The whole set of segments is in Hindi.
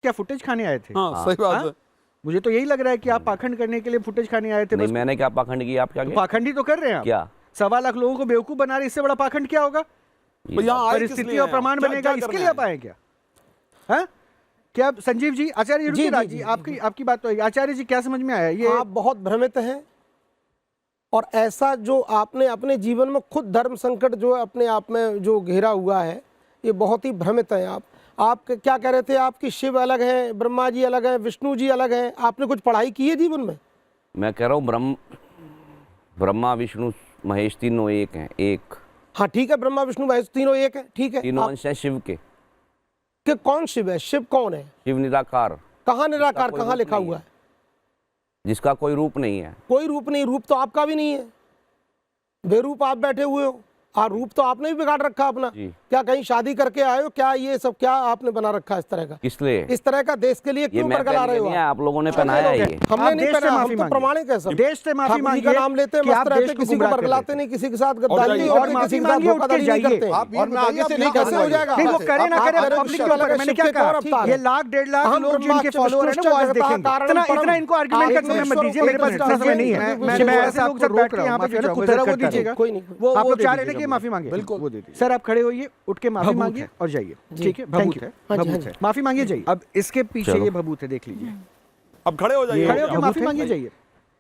क्या फुटेज खाने आए थे? हाँ, सही बात है। मुझे तो यही लग रहा है कि आप पाखंड करने के लिए फुटेज खाने आए थे। नहीं, बस मैंने क्या पाखंड किया? आप क्या तो किया? पाखंड ही तो कर रहे हैं आप। क्या 1.25 लाख लोगों को बेवकूफ बना रहे, इससे बड़ा पाखंड क्या होगा? तो यहाँ आए किस परिस्थिति लिए और हैं? प्रमाण क्या- बनेगा, क्या इसके करने लिए आप आए? आए क्या? हाँ, क्या संजीव जी, आचार्य जी, रुचिराज जी, जी, जी, आपकी बात तो है। आचार्य जी, क्या समझ में आया ये? आप बहुत भ्रमित हैं, और ऐसा जो आपने अपने जीवन में खुद धर्म संकट जो है अपने आप में जो घेरा हुआ है, ये बहुत ही भ्रमित है। आप क्या कह रहे थे? आपकी शिव अलग है, ब्रह्मा जी अलग है, विष्णु जी अलग है। आपने कुछ पढ़ाई की है जीवन में? मैं कह रहा हूँ ब्रह्मा विष्णु महेश तीनों एक हैं, एक। हाँ ठीक है, ब्रह्मा विष्णु महेश तीनों एक है, ठीक है। तीनों अंश हैं शिव के। कि कौन शिव है? शिव कौन है? शिव निराकार, कहाँ निराकार, कोई कहाँ रूप लिखा नहीं हुआ है। है? जिसका कोई रूप नहीं है। कोई रूप नहीं। रूप तो आपका भी नहीं है, बेरूप आप बैठे हुए हो। रूप तो आपने भी बिगाड़ रखा अपना। जी। क्या कहीं शादी करके आए हो क्या? ये सब क्या आपने बना रखा इस तरह का? किस लिए? इस तरह का देश के लिए ये क्यों मैं बरगला रहे हो? पहन के नहीं आया, आप लोगों ने पहनाया है ये। हमने आप नहीं देश से पहना, माफी हम तो मांगिए। प्रमाणिक है सब। देश से माफी ठाकुर जी मांगिए का नाम लेते हैं, कि आप मस्त रहते, देश को किसी को गुमराह कर बरगलाते रहे नहीं, किसी के साथ और गद्दारी जाइए, और और किसी माफी के साथ मांगिए, उठ के धोखाधड़ी नहीं जाइए। करते। आप ये और मैं आगे बताइए, से आप नहीं कहाँ कैसे से हो जाएगा? नहीं, वो करे ना करे, आप पब्लिक शिव के ऊपर अलग है, मैंने शिव क्या के कौन कहा? अवतार ये है? 1.5 लाख हम लोग ब्रह्मा जिनके फॉलोअर हैं ना, वो आज देखेंगे। इतना इनको आर्गुमेंट का समय मत दीजिए, मेरे पास इतना समय नहीं है। मैं ऐसे लोग साथ बैठ के यहाँ पे जो है ना कुतरा वो दीजिएगा। कोई नहीं, वो आप लोग चाह रहे हैं कि माफी मांगे। बिल्कुल। वो दे दीजिए। सर आप खड़े होइए, उठ के माफी मांगिए और जाइए। ठीक है, भभूत है, भभूत है, माफी मांगिए, जाइए। अब इसके पीछे ये भभूत है, देख लीजिए। अब खड़े हो जाइए। खड़े होकर माफी मांगिए, जाइए।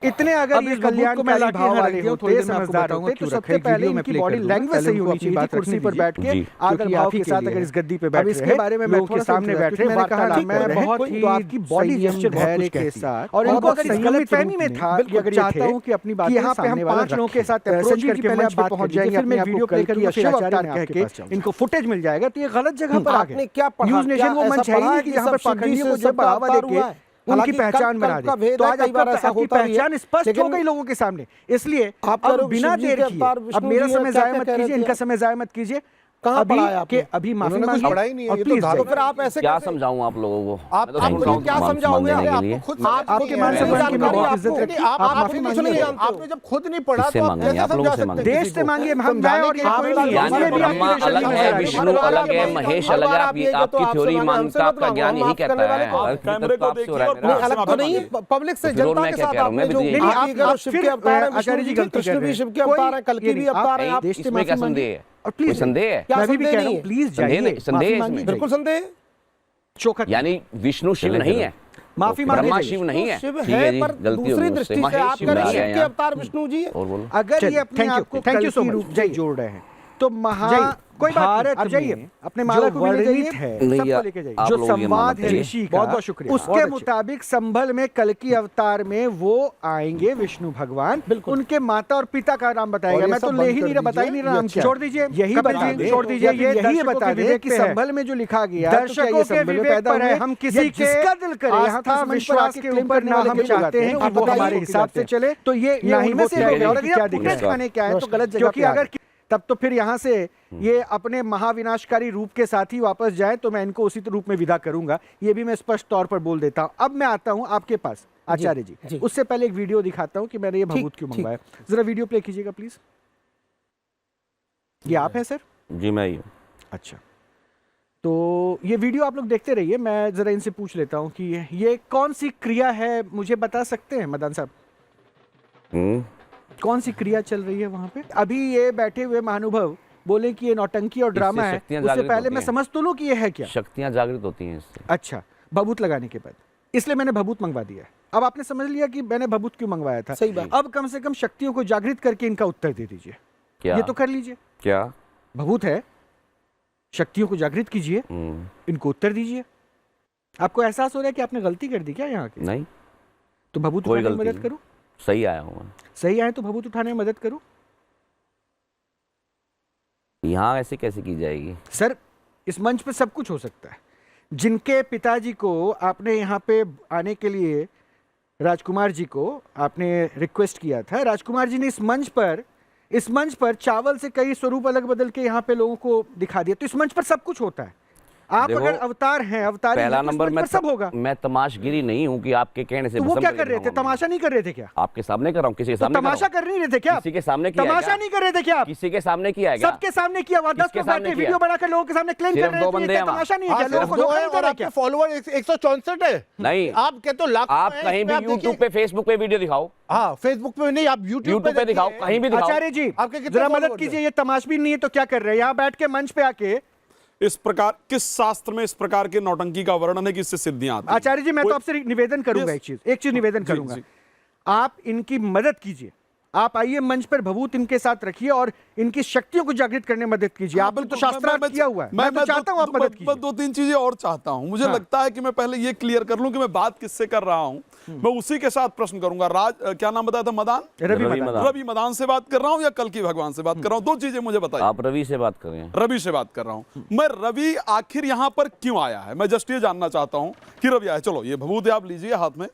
इतने अगर ये कल्याणकारी भाव वाले होते, समझदार होते, तो सबसे पहले इनकी बॉडी लैंग्वेज सही होनी चाहिए। कुर्सी पर बैठ के आदर भाव के साथ अगर इस गद्दी पे बैठ रहे हैं, इसके बारे में मैं थोड़ा सामने बैठ रहे, मैंने कहा मैं बहुत ही आपकी बॉडी जेस्चर धैर्य के साथ, और इनको अगर इस गलतफहमी में था कि अगर चाहता हूं कि अपनी बात यहाँ पे हम 5 लोगों के साथ अप्रोच करके पहले आप पहुंच जाएंगे, फिर मैं वीडियो प्ले करके शिव अवतार कह के इनको फुटेज मिल जाएगा, तो ये गलत जगह पर आ गए। आपने क्या पढ़ा? न्यूज नेशन वो मंच है ही नहीं कि जहां पर पाखंडियों को जब बढ़ावा देके उनकी पहचान बना दे। तो आज आपकी पहचान स्पष्ट हो गई लोगों के सामने। इसलिए अब बिना देर किए, अब मेरा समय जाया मत कीजिए, इनका समय जाया मत कीजिए। कहाँ अभी पढ़ाया आपने? अभी माफी उन्होंने कुछ मांगिए पढ़ा ही नहीं है, और ये तो प्लीज धारा- तो फिर आप ऐसे क्या कैसे? समझाऊं आप लोगों को? आप मैं तो आपको समझाऊं क्या मान समझाओगे? सम्मान देने आपको के लिए। खुद आपके मान सम्मान की मैं बहुत इज्जत रखती हूँ। आप माफी कुछ नहीं मांगिए। जानते हो। आपने जब खुद नहीं पढ़ा किससे तो आप मांगेंगे? कैसे आप लोगों समझा से सकते मांगेंगे। हैं देश किसी से को? मांगिए, हम मैं और ये कोई नहीं है। यानी इसमें भी ब्रह्मा आपकी अलग है, रेशमी विष्णु अलग है, महेश अलग है। आपकी थ्योरी मान का आपका ज्ञान यही कहता है। कैमरे को देखिए और नहीं, अलग तो नहीं है, पब्लिक से फिर और जनता मैं के क्या साथ कह रहा हूं? आपने मैं जो भी नहीं, आप ये करो, शिव के अवतार है, आचार्य जी विष्णु जी, गलती कर कृष्ण रहे भी हैं। शिव के अवतार है, कल्कि भी अवतार है। आप देश से इसमें माफी क्या मांगिए। संदेह है? और कोई प्लीज संदेह है? क्या मैं भी संदेह कह रहा नहीं हूँ, है? प्लीज संदेह जाइए, नहीं, संदेह माफी है मांगिए, इसमें। बिल्कुल संदेह है। चौखट यानी विष्णु शिव नहीं है, माफी मांगे ब्रह्मा जाइए। शिव नहीं है। शिव ठीक है है, जी, पर गलती दूसरी होगी मुझसे। दृष्टि से महेश आप शिव कह आ रहे गया शिव के यहाँ। अवतार विष्णु जी है। और बोलो। अगर ये अपने आप को thank you so कल much. की रूप जोड़ रहे हैं तो कोई बात नहीं, आप जाइए, अपने माला को भी ले जाइए, सबको लेके जाइए। जो संवाद है ऋषि का, बहुत शुक्रिया, उसके मुताबिक संभल में कल की अवतार में वो आएंगे विष्णु भगवान, उनके माता और पिता का नाम बताएगा। मैं तो ले ही नहीं रहा, बता ही नहीं रहा नाम क्या। छोड़ दीजिए, यही बता दें, छोड़ दीजिए, यही बता दें कि संभल में जो लिखा गया दर्शकों के विवेक पर है। हम किसी जिसका दिल करे आस्था विश्वास के ऊपर ना हम चाहते हैं कि वो हमारे हिसाब से चले, तो ये उनमें से लोग हैं। और अगर फुटेज खाने क्या है तो गलत जगह पे अगर तब तो फिर यहाँ से ये अपने महाविनाशकारी रूप के साथ ही वापस जाए तो मैं इनको उसी रूप में विदा करूंगा। ये भी मैं स्पष्ट तौर पर बोल देता हूँ। अब मैं आता हूँ आपके पास आचार्य जी। उससे पहले एक वीडियो दिखाता हूँ कि मैंने ये भभूत क्यों मंगवाया। जरा वीडियो प्ले कीजिएगा प्लीज। ये आप हैं सर? जी मैं ही हूँ। अच्छा, तो ये वीडियो आप लोग देखते रहिए। मैं जरा इनसे पूछ लेता हूँ कि ये कौन सी क्रिया है, मुझे बता सकते हैं मदान साहब? कौन सी क्रिया चल रही है वहां पे? अभी ये बैठे हुए महानुभव बोले कि ये नौटंकी और ड्रामा है, उससे पहले मैं समझ तो लूं कि ये है क्या? शक्तियां जागृत होती हैं इससे। अच्छा, भभूत लगाने के बाद, इसलिए मैंने भभूत मंगवा दिया है। अब आपने समझ लिया कि मैंने भभूत क्यों मंगवाया था। सही बात। अब कम से कम शक्तियों को जागृत करके इनका उत्तर दे दीजिए। क्या? ये तो कर लीजिए। क्या भभूत है, शक्तियों को जागृत कीजिए, इनको उत्तर दीजिए। आपको एहसास हो रहा है कि आपने गलती कर दी क्या यहाँ की? नहीं, तो भभूत कोई उठाने में गलती मदद नहीं। करूं? सही आया हूँ मैं। सही आए तो भभूत उठाने में मदद करूं? यहाँ ऐसे कैसे की जाएगी? सर, इस मंच पे सब कुछ हो सकता है। जिनके पिताजी को आपने यहाँ पे आने के लिए, राजकुमार जी को आपने रिक्वेस्ट किया था, राजकुमार जी ने इस मंच पर चावल से कई स्वरूप अलग बदल के यहाँ पे लोगों को दिखा दिया। तो इस मंच पर सब कुछ होता है। आप देखो, अगर अवतार हैं, अवतारी पहला हैं, तो नंबर इस मंच पर सब होगा। मैं तमाशगिरी नहीं हूँ कि आपके कहने से तो वो भस्म क्या करके कर रहे थे? दिखाऊंगा मैं। तमाशा नहीं कर रहे थे क्या? आपके सामने कर रहा हूँ, किसी के तो सामने कर रहा तमाशा हूँ। कर नहीं रहे थे क्या? किसी के सामने किया है तमाशा क्या? नहीं कर रहे थे क्या आप? किसी के सामने किया है क्या? सबके सामने किया हुआ, 10 किसके लोग बैठे सामने वीडियो किया? बनाकर लोगों के सामने क्लेम कर सिर्फ रहे दो थे, बंदे ये हैं वहाँ। तमाशा नहीं है क्या? सिर्फ लोगों को दो धोखा है नहीं दे और रहे आपके क्या? फॉलोअर 164 है। नहीं, आप कहते हो लाख आप कहीं भी यूट्यूब पे, फेसबुक पे वीडियो दिखाओ, हाँ फेसबुक पे नहीं, आप यूट्यूब यूट्यूब पे दिखाओ, कहीं भी दिखाओ। आचार्य जी आपके कितने जरा मदद followers कीजिए, हैं? ये तमाशबीन नहीं है तो क्या कर रहे हैं यहाँ बैठ के मंच पे आके? इस प्रकार किस शास्त्र में इस प्रकार के नौटंकी का वर्णन है कि इससे सिद्धियां आती हैं? आचार्य जी मैं तो कोई- आपसे निवेदन करूंगा, Yes. एक चीज निवेदन जी, करूंगा, जी। आप इनकी मदद कीजिए, आप आइए मंच पर भभूत इनके साथ रखिए और इनकी शक्तियों को जागृत करने में मदद कीजिए। आपने तो शास्त्रार्थ किया हुआ है, मैं तो चाहता हूं आप मदद कीजिए। मैं 2-3 चीजें और चाहता हूं। मुझे हाँ। लगता है कि मैं पहले ये क्लियर कर लूं कि मैं बात किससे कर रहा हूं। मैं उसी के साथ प्रश्न करूंगा। क्या नाम बताया था? मदान? रवि रवि मदान। मदान। रवि मदान से बात कर रहा हूं या कल की भगवान से बात कर रहा हूं? 2 चीजें मुझे बताइए। आप रवि से बात कर रहे हैं। रवि से बात कर रहा हूं मैं। रवि आखिर यहां पर क्यों आया है, मैं जस्ट ये जानना चाहता हूं कि रवि आया। चलो ये भभूत आप लीजिए हाथ में।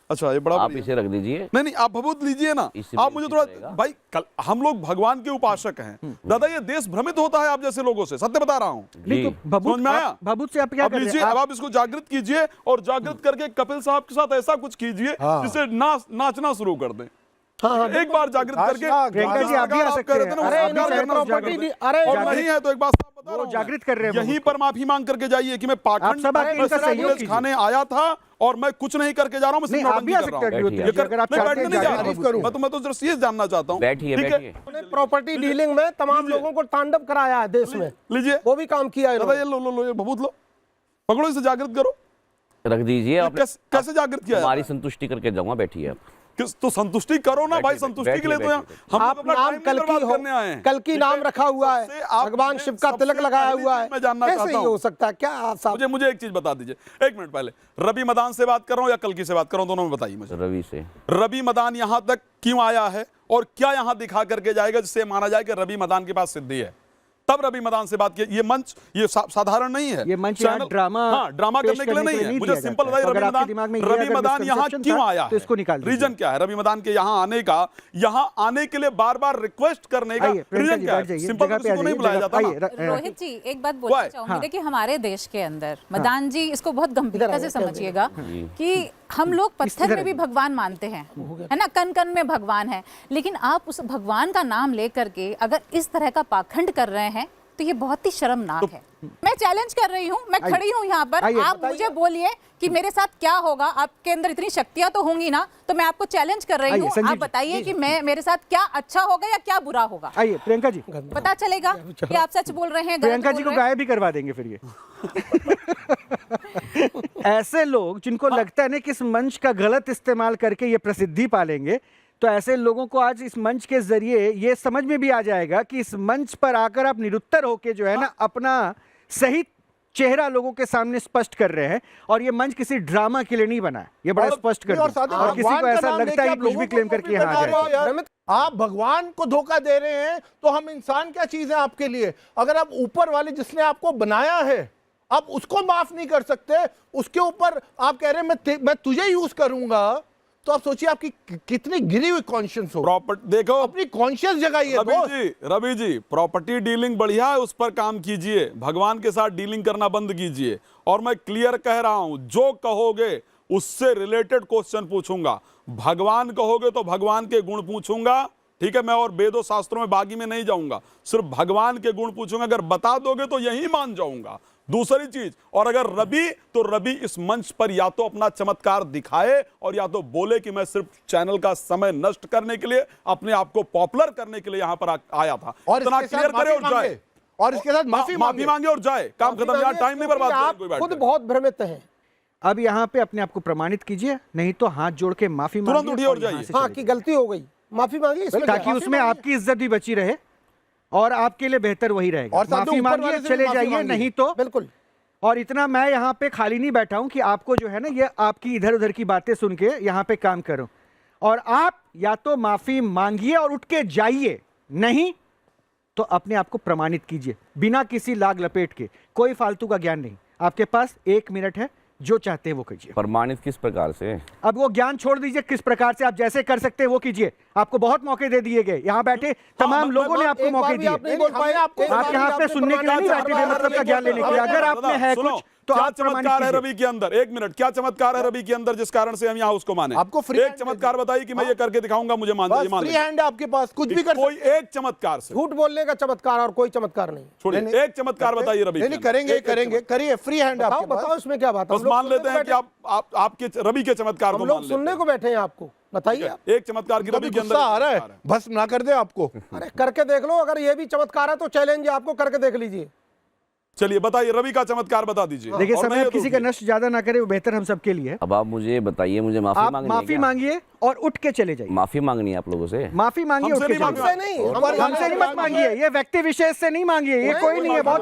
अच्छा ये बड़ा आप बढ़िया। इसे रख दीजिए। नहीं आप भभूत लीजिए ना। इससे आप भी मुझे उचित थोड़ा रहेगा। भाई हम लोग भगवान के उपासक हैं दादा, ये देश भ्रमित होता है आप जैसे लोगों से, सत्य बता रहा हूं। नहीं तो जी। भभूत समझ में आया? भभूत से आप क्या अब कर रहे लीजिए, हैं? अब आप इसको जागृत कीजिए और जागृत करके कपिल साहब के साथ ऐसा कुछ कीजिए जिससे नाचना शुरू कर दें। एक बार जागृत करके प्रियंका जी, आप भी आ सकते हैं। अरे इन्हीं अरे, से प्रॉपर्टी नहीं, अरे और जागृत- नहीं है तो एक बात साफ बता वो रहा हूं जागृत कर रहे हैं यहीं पर माफी मांग करके जाइए कि मैं पाखंड सब आके मैं इनका सिर्फ सहयोग पुलिस कीजिए। खाने आया था और मैं कुछ नहीं करके जा रहा हूं, मैं सिर्फ नहीं आप भी आ नौटंकी कर सकते रहा हैं हूं। अग्निहोत्री बैठिए, जी, अगर आप मैं चाहते बैठने हैं नहीं जा जागृत रहा भभूत। मैं तो जस्ट ये जानना चाहता हूं। बैठिए, ठीक है? बैठिए। प्रॉपर्टी डीलिंग में तमाम लोगों को तांडव कराया है देश में, लीजिए वो भी काम किया है दादा, इन्होंने। ये लो ये भभूत लो, पकड़ो इसे, जागृत करो। रख दीजिए। आप कैसे जागृत किया हमारी जाता है? संतुष्टि करके जाऊंगा, बैठिए आप। तो संतुष्टि करो ना भाई, बैठिए, संतुष्टि के लिए तो बैठिए, यहाँ हम लोग आप अपना नाम टाइम नहीं कल की बर्बाद हो, करने आए हैं। कल की नाम रखा हुआ सबसे है, आप भगवान मुझे शिव का तिलक सबसे लगाया पहली हुआ चीज है, मैं जानना कैसे चाहता ये हूं। हो सकता है? क्या आप साहब मुझे एक चीज बता दीजिए, 1 मिनट पहले रवि मदान से बात कर रहा हूं या कल की से बात कर रहा हूं, दोनों में बताइए मुझे। रवि से। रवि मदान यहां तक क्यों आया है और क्या यहां दिखा करके जाएगा जिससे माना जाए कि रवि मदान के पास सिद्धि है? तब रवि मदान से बात की। ये मंच ये साधारण नहीं है, ये मंच यहाँ चैनल- ड्रामा हाँ, ड्रामा पेश करने के लिए नहीं है। मुझे दिया सिंपल जाता है। बताइए, तो अगर रवि आपके दिमाग में ये मदान अगर यहाँ misconception क्यों था, आया तो इसको निकाल दीजिए। रीजन क्या है रवि मदान के यहाँ आने का? यहाँ आने के लिए बार बार रिक्वेस्ट करने का आइए, प्रियंका रीजन जी, क्या बैठ है? जाइए, सिंपल जगह तो पे किसी को आ नहीं जाइए, बुलाया जगह- जाता आइए, ना। रोहित जी एक बात बोलना Why? चाहूंगी, हाँ। देखिए हमारे देश के अंदर मदान जी इसको बहुत गंभीरता से समझिएगा कि हम लोग पत्थर में भी भगवान मानते हैं, है ना, कन कन में भगवान है, लेकिन आप उस भगवान का नाम लेकर के अगर इस तरह का पाखंड कर रहे हैं तो ये बहुत ही शर्मनाक है। मैं चैलेंज कर रही हूँ, मैं खड़ी हूँ यहाँ पर, आइए, आप मुझे बोलिए कि मेरे साथ क्या होगा। आपके अंदर इतनी शक्तियां तो होंगी ना, तो मैं आपको चैलेंज कर रही आइए, हूँ, संजीव आप जी, बताइए कि मैं मेरे साथ क्या अच्छा होगा या क्या बुरा होगा। आइए प्रियंका जी, पता चलेगा कि आप सच बोल रहे हैं, गलत प्रियंका बोल जी को रहे हैं। गायब भी करवा देंगे फिर ये। ऐसे लोग जिनको लगता है ना कि इस मंच का गलत इस्तेमाल करके ये प्रसिद्धि पालेंगे, तो ऐसे लोगों को आज इस मंच के जरिए ये समझ में भी आ जाएगा कि इस मंच पर आकर आप निरुत्तर होके जो है ना अपना सही चेहरा लोगों के सामने स्पष्ट कर रहे हैं, और ये मंच किसी ड्रामा के लिए नहीं बना है, ये बड़ा स्पष्ट कर और दूं। साथ ही और किसी भगवान को का ऐसा नाम लगता लेके है कि आप कुछ लोगों भी को क्लेम करके यहाँ आ बता रहे हो जाए। यार। आप भगवान को धोखा दे रहे हैं तो हम इंसान क्या चीज है आपके लिए? अगर आप ऊपर वाले जिसने आपको बनाया है आप उसको माफ नहीं कर सकते, उसके ऊपर आप कह रहे हैं मैं तुझे यूज करूंगा, तो आप सोचिए आपकी कितनी गिरी हुई कॉन्शियस हो। प्रॉपर्टी देखो, अपनी conscious जगाइए Ravi ji, property dealing बढ़िया है, उस पर काम कीजिए, भगवान के साथ डीलिंग करना बंद कीजिए। और मैं क्लियर कह रहा हूं, जो कहोगे उससे रिलेटेड क्वेश्चन पूछूंगा। भगवान कहोगे तो भगवान के गुण पूछूंगा, ठीक है? मैं और वेदों शास्त्रों में बागी में नहीं जाऊंगा, सिर्फ भगवान के गुण पूछूंगा। अगर बता दोगे तो यही मान जाऊंगा। दूसरी चीज, और अगर रवि तो रवि इस मंच पर या तो अपना चमत्कार दिखाए और या तो बोले कि मैं सिर्फ चैनल का समय नष्ट करने के लिए, अपने आप को पॉपुलर करने के लिए यहां पर आया था, और इतना क्लियर करे और जाए, और इसके साथ माफी मांगे और जाए, काम खत्म। यहाँ टाइम नहीं बर्बाद करें कोई बैठ खुद के। बहुत भ्रमित हैं। अब यहाँ पे अपने आप को प्रमाणित कीजिए, नहीं तो हाथ जोड़ के माफी तुरंत मांगिए उठिए और यहाँ जाइए। से हाँ चले कि गलती हो गई, माफी मांगिए, इसमें ताकि क्या? उसमें आपकी इज्जत भी बची रहे और आपके लिए बेहतर वही रहेगा। और साथ में माफी ऊपर मांगिए, वाले से भी चले माफी जाइए, मांगिए। नहीं तो बिल्कुल। और इतना मैं यहाँ पे खाली नहीं बैठा हूं कि आपको जो है ना ये आपकी इधर उधर की बातें सुन के यहाँ पे काम करूं। और आप या तो माफी मांगिए और उठ के जाइए, नहीं तो अपने आप को प्रमाणित कीजिए बिना किसी लाग लपेट के। कोई फालतू का ज्ञान नहीं, आपके पास 1 मिनट है, जो चाहते हैं वो कीजिए। प्रमाणित किस प्रकार से? अब वो ज्ञान छोड़ दीजिए, किस प्रकार से आप जैसे कर सकते हैं वो कीजिए। आपको बहुत मौके दे दिए गए, यहाँ बैठे तमाम लोगों ने आपको मौके दिए। आप नहीं बोल पाए, आप यहाँ पे सुनने के लिए नहीं बैठे, बेमतलब का ज्ञान लेने के लिए। अगर आप में है कुछ तो क्या आप प्रमाणित चमत्कार है कीजिए। रवि के अंदर? एक मिनट, क्या चमत्कार है रवि के अंदर जिस कारण से हम यहाँ उसको माने? आपको free एक hand चमत्कार बताइए कि मैं ये करके दिखाऊंगा, मुझे मान बस मान फ्री लीजिए। हैंड है आपके पास, कुछ भी कर कोई एक चमत्कार से झूठ बोलने का चमत्कार और कोई चमत्कार नहीं। छोड़िए, एक चमत्कार बताइए रवि नहीं के नहीं, अंदर। करेंगे एक करेंगे, करिए, फ्री हैंड है बताओ आपके पास। बताओ इसमें क्या बात है? बस मान लेते हैं कि आपके रवि के चमत्कार को हम मान लोग लेते सुनने हैं। को बैठे हैं, आपको बताइए आप। एक चमत्कार की कभी रवि के अंदर गुस्सा आ रहा है, भस्म ना कर दे आपको। अरे करके देख लो, अगर ये भी चमत्कार है तो चैलेंज है आपको, करके देख लीजिए। चलिए बताइए, रवि का चमत्कार बता दीजिए। देखिए और समय नहीं अब किसी का तो नष्ट ज्यादा ना करे, वो बेहतर हम सबके लिए है। अब आप मुझे बताइए, मुझे माफी आप मांगनी है माफी क्या? मांगिए और उठ के चले जाइए। माफी मांगनी है आप लोगों से? माफी मांगिए, हमसे उठ के नहीं चले मांगना। जाइए। हमसे नहीं, हमसे नहीं मत मांगिए, ये व्यक्ति विशेष से नहीं मांगिए, ये कोई नहीं है। बहुत